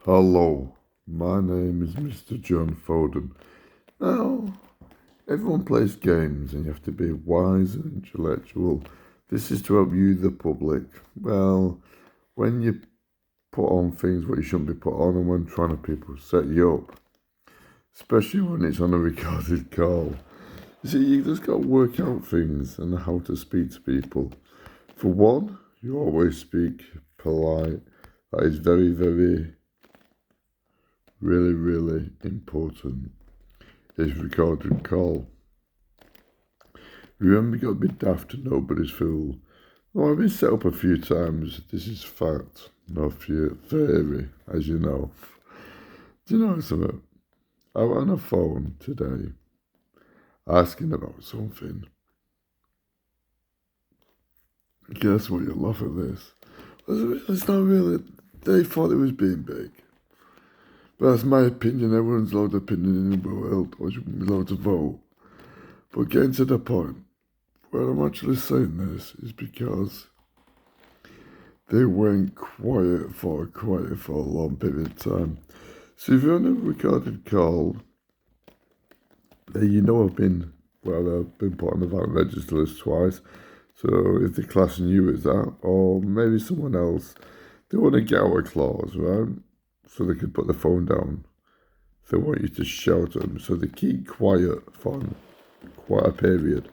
Hello, my name is Mr. John Foden. Now, everyone plays games and you have to be wise and intellectual. This is to help you, the public. Well, when you put on things what you shouldn't be put on and when trying to people set you up, especially when it's on a recorded call. You see, you just got to work out things and how to speak to people. For one, you always speak polite. That is very, very really important. It's recorded call. Remember, you got to be daft to nobody's fool. Well, I've been set up a few times. This is fact, not theory, as you know. Do you know something? I was on a phone today asking about something. Guess what? You'll laugh at this. It's not really. They thought it was being big. But that's my opinion. Everyone's allowed opinion in the world, or you be allowed to vote. But getting to the point, where I'm actually saying this is because they went quiet for a long period of time. So if you're on a recorded call, then you know I've been put on the VAT register list twice. So if they're classing you as that, or maybe someone else, they want to get out a clause, right? So they can put the phone down. They want you to shout at them, so they keep quiet for quite a period.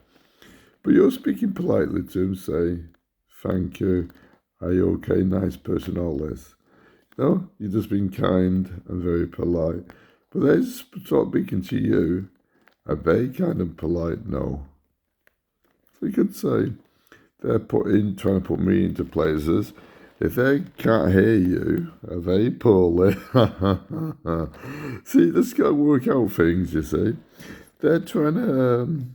But you're speaking politely to them, say, thank you, are you okay, nice person, all this. No, you're just being kind and very polite. But they're just sort of speaking to you, are they kind and polite? No. So you could say, they're trying to put me into places. If they can't hear you, are they poorly? See, this got to work out things, you see. They're trying to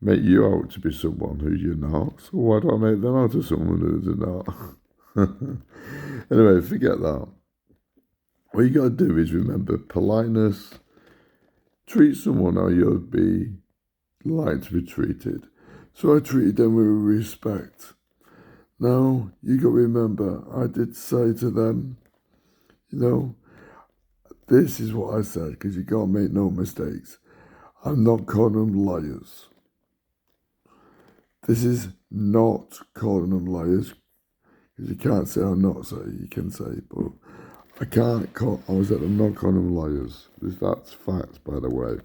make you out to be someone who you're not. So why don't I make them out of someone who they're not? Anyway, forget that. What you got to do is remember politeness. Treat someone how you'd be like to be treated. So I treated them with respect. Now, you got to remember, I did say to them, this is what I said, because you can't make no mistakes. I'm not calling them liars. This is not calling them liars, because you can't say I'm not saying, you can say, but I can't call, I'm not calling them liars. That's facts, by the way.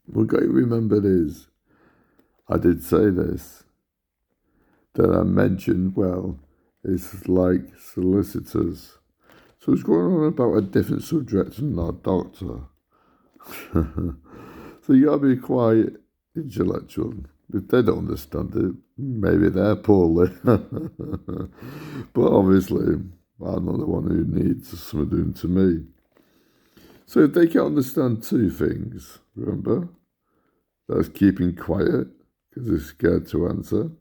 What got to remember is, I did say this, that I mentioned, it's like solicitors. So it's going on about a different subject and not doctor. So you gotta be quite intellectual. If they don't understand it, maybe they're poorly. But obviously, I'm not the one who needs someone doing to me. So if they can't understand two things, remember, that's keeping quiet because they're scared to answer.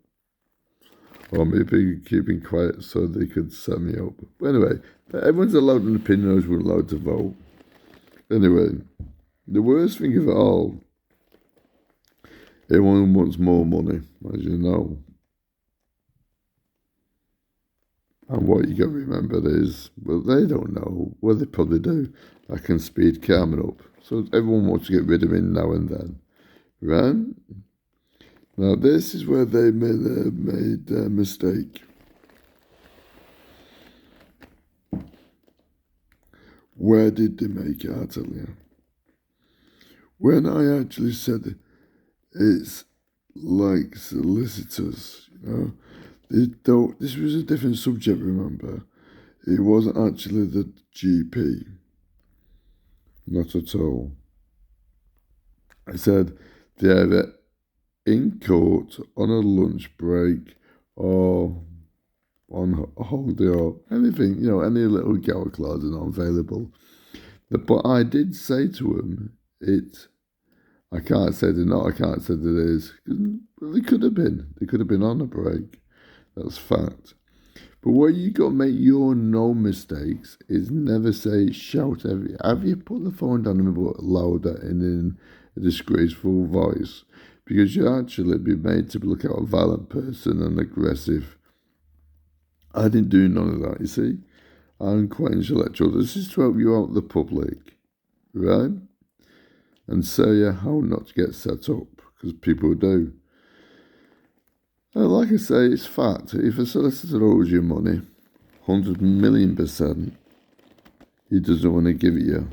Or maybe keeping quiet so they could set me up. But anyway, everyone's allowed an opinion, as we're allowed to vote. Anyway, the worst thing of it all, everyone wants more money, as you know. And what you got to remember is, well, they don't know. Well, they probably do. I can speed Carmen up. So everyone wants to get rid of me now and then. Right? Now, this is where they made a mistake. Where did they make it? I'll tell you. When I actually said it's like solicitors, this was a different subject, remember? It wasn't actually the GP. Not at all. I said they have it in court on a lunch break or on a holiday or anything, any little gala clause are not available. But I did say to him, I can't say they're not, I can't say that it is. They could have been. They could have been on a break. That's fact. But where you got to make your no mistakes is never say, shout have you put the phone down and bit louder and in a disgraceful voice? Because you actually be made to look like a violent person and aggressive. I didn't do none of that, you see. and quite intellectual. This is to help you out the public, right? And say how not to get set up, because people do. And like I say, it's fact. If a solicitor owes you money, 100,000,000%, he doesn't want to give it you.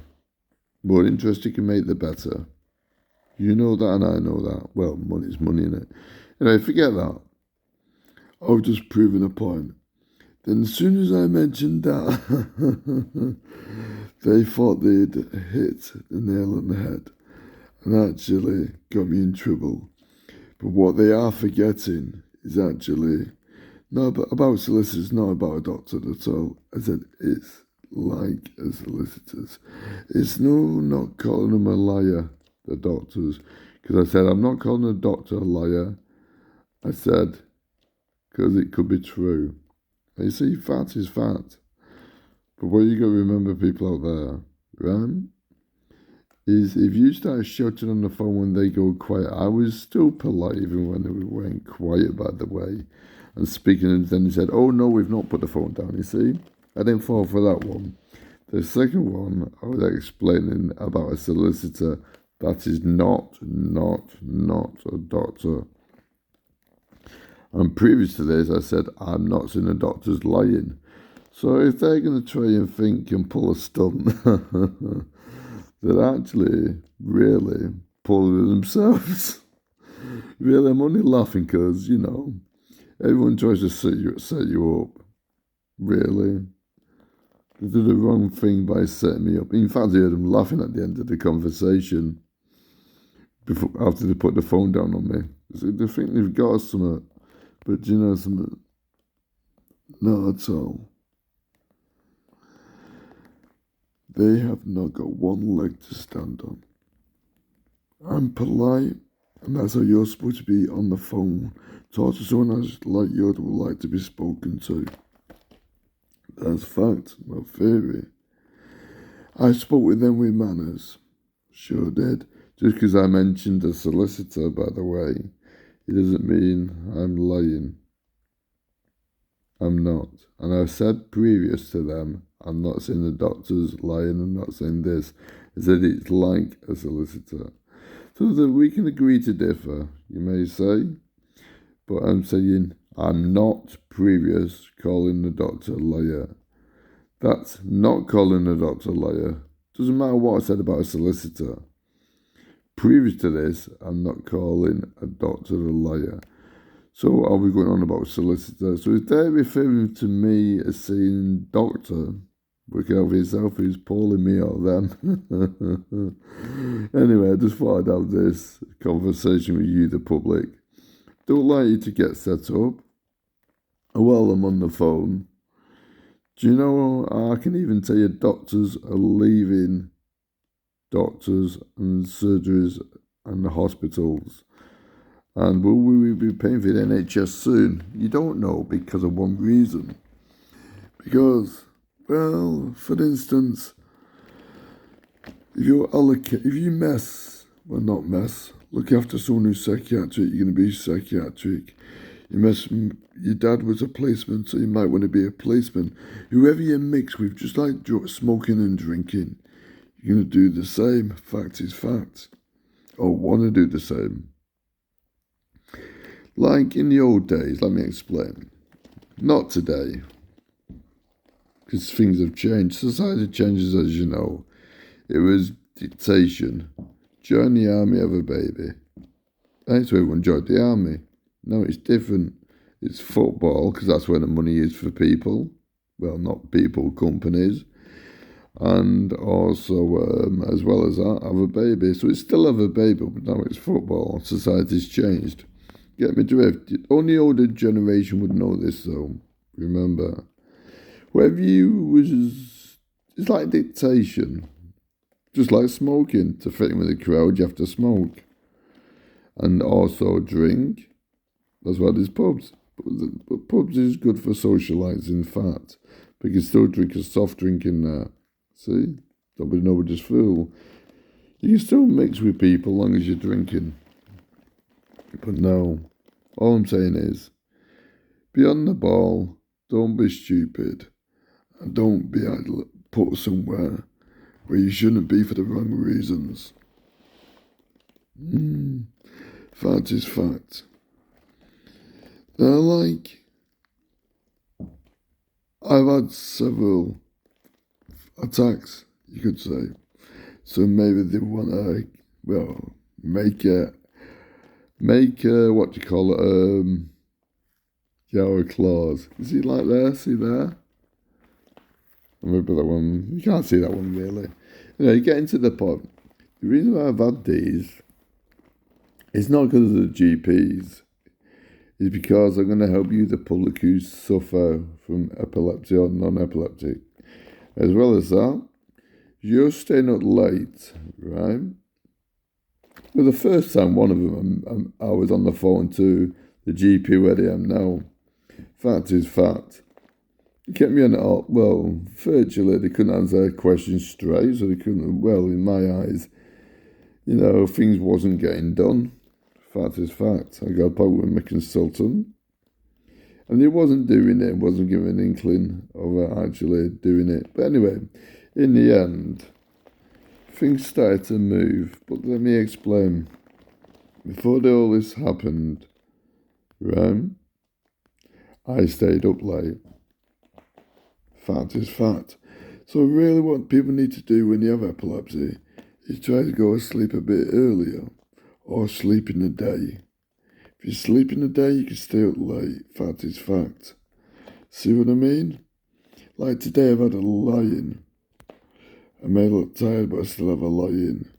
More interest you can make, the better. You know that and I know that. Well, money's money, innit? Anyway, forget that. I've just proven a point. Then as soon as I mentioned that, they thought they'd hit the nail on the head and actually got me in trouble. But what they are forgetting is actually not about solicitors, not about a doctor at all. I said it's like a solicitors. It's not calling them a liar, the doctors. Because I said, I'm not calling a doctor a liar. I said, because it could be true. You see, fact is fact. But what you got to remember, people out there, right, is if you start shouting on the phone when they go quiet, I was still polite even when they went quiet, by the way, and speaking, and then he said, oh no, we've not put the phone down, you see. I didn't fall for that one. The second one, I was explaining about a solicitor that is not a doctor. And previous to this, I said, I'm not seeing the doctors lying. So if they're going to try and think and pull a stunt, they're actually really pulling it themselves. Really, I'm only laughing because, everyone tries to set you up. Really. They did the wrong thing by setting me up. In fact, I heard them laughing at the end of the conversation after they put the phone down on me. So they think they've got something, but something? Not at all. They have not got one leg to stand on. I'm polite, and that's how you're supposed to be on the phone. Talk to someone else like you would like to be spoken to. That's fact, not theory. I spoke with them with manners. Sure did. Just because I mentioned a solicitor, by the way, it doesn't mean I'm lying. I'm not. And I said previous to them, I'm not saying the doctor's lying, I'm not saying this. I said it's like a solicitor. So that we can agree to differ, you may say. But I'm saying I'm not previous calling the doctor a liar. That's not calling the doctor a liar. Doesn't matter what I said about a solicitor. Previous to this, I'm not calling a doctor a liar. So are we going on about solicitor? So if they're referring to me as saying doctor, work out for yourself who's polling me or them. Anyway, I just thought I'd have this conversation with you, the public. Don't like you to get set up. While I'm on the phone, do you know I can even tell you doctors are leaving doctors and surgeries and the hospitals. And will we be paying for the NHS soon? You don't know because of one reason. Because, well, for instance, if you look after someone who's psychiatric, you're going to be psychiatric. Your dad was a policeman, so you might want to be a policeman. Whoever you mix with, just like smoking and drinking, you're going to do the same. Fact is fact. Or want to do the same. Like in the old days, let me explain. Not today, because things have changed. Society changes, as you know. It was dictation. Join the army, have a baby. That's why everyone joined the army. No, it's different. It's football, because that's where the money is for people. Well, not people, companies. And also, as well as that, have a baby. So it's still have a baby, but now it's football. Society's changed. Get me drift. Only older generation would know this, though. Remember. Wherever it's like dictation. Just like smoking. To fit in with the crowd, you have to smoke. And also drink. That's why there's pubs. But pubs is good for socialising fat. But you can still drink a soft drink in there. See? Don't be nobody's fool. You can still mix with people as long as you're drinking. But no. All I'm saying is, be on the ball. Don't be stupid. And don't be put somewhere where you shouldn't be for the wrong reasons. Fact is fact. Now, like, I've had several attacks, you could say. So maybe they want to, well, make what do you call it, yellow claws. You see like there, see there? Maybe that one, you can't see that one really. You know, you get into the point. The reason why I've had these is not because of the GPs. It's because I'm going to help you, the public who suffer from epilepsy or non-epileptic. As well as that, you're staying up late, right? Well, the first time, one of them, I was on the phone to the GP where I am now. Fact is fact. He kept me on it, well, virtually they couldn't answer questions straight, so they couldn't, well, in my eyes, you know, things wasn't getting done. Fact is fact. I got a point with my consultant, and he wasn't doing it, wasn't giving an inkling of actually doing it. But anyway, in the end, things started to move. But let me explain. Before all this happened, right, I stayed up late. Fact is fact. So really what people need to do when you have epilepsy is try to go to sleep a bit earlier or sleep in the day. If you sleep in the day, you can stay up late. Fact is fact. See what I mean? Like today I've had a lie-in. I may look tired, but I still have a lie-in.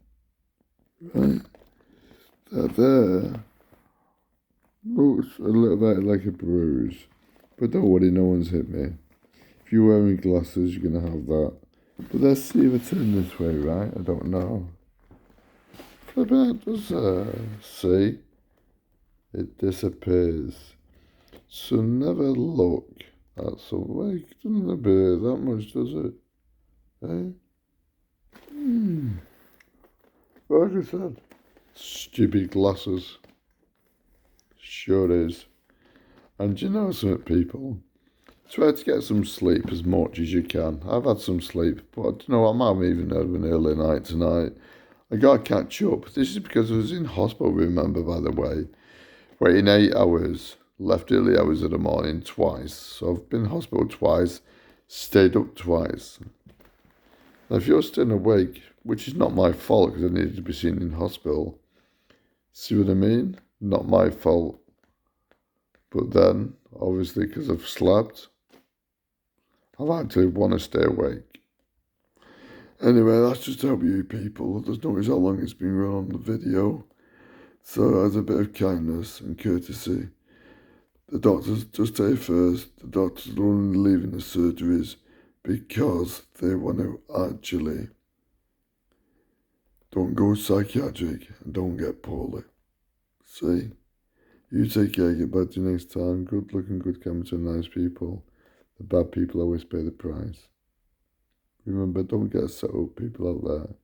Right? That there looks a little bit like a bruise. But don't worry, no one's hit me. If you're wearing glasses, you're going to have that. But let's see if I turn this way, right? I don't know. Flip it, just see. It disappears. So never look at something. It doesn't appear that much, does it? Eh? Like I said, stupid glasses. Sure is. And you know something, people? Try to get some sleep as much as you can. I've had some sleep, but you know, I might have even had an early night tonight. I got to catch up. This is because I was in hospital, remember, by the way. Waiting 8 hours, left early hours of the morning twice. So I've been in hospital twice, stayed up twice. Now, if you're still awake, which is not my fault because I needed to be seen in hospital, see what I mean? Not my fault. But then, obviously, because I've slept, I've actually want to stay awake. Anyway, that's just to help you people. There's notice how long it's been run on the video. So as a bit of kindness and courtesy, the doctors just say first, the doctors are only leaving the surgeries because they want to actually don't go psychiatric and don't get poorly. See? You take care, get back to you next time. Good looking, good coming to nice people. The bad people always pay the price. Remember, don't get set up, people out there.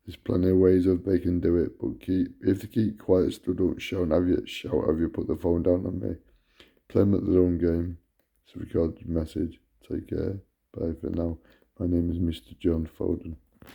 There's plenty of ways of they can do it, but if they keep quiet, still don't shout, have you put the phone down on me. Play them at their own game. It's a recorded message. Take care. Bye for now. My name is Mr. John Foden.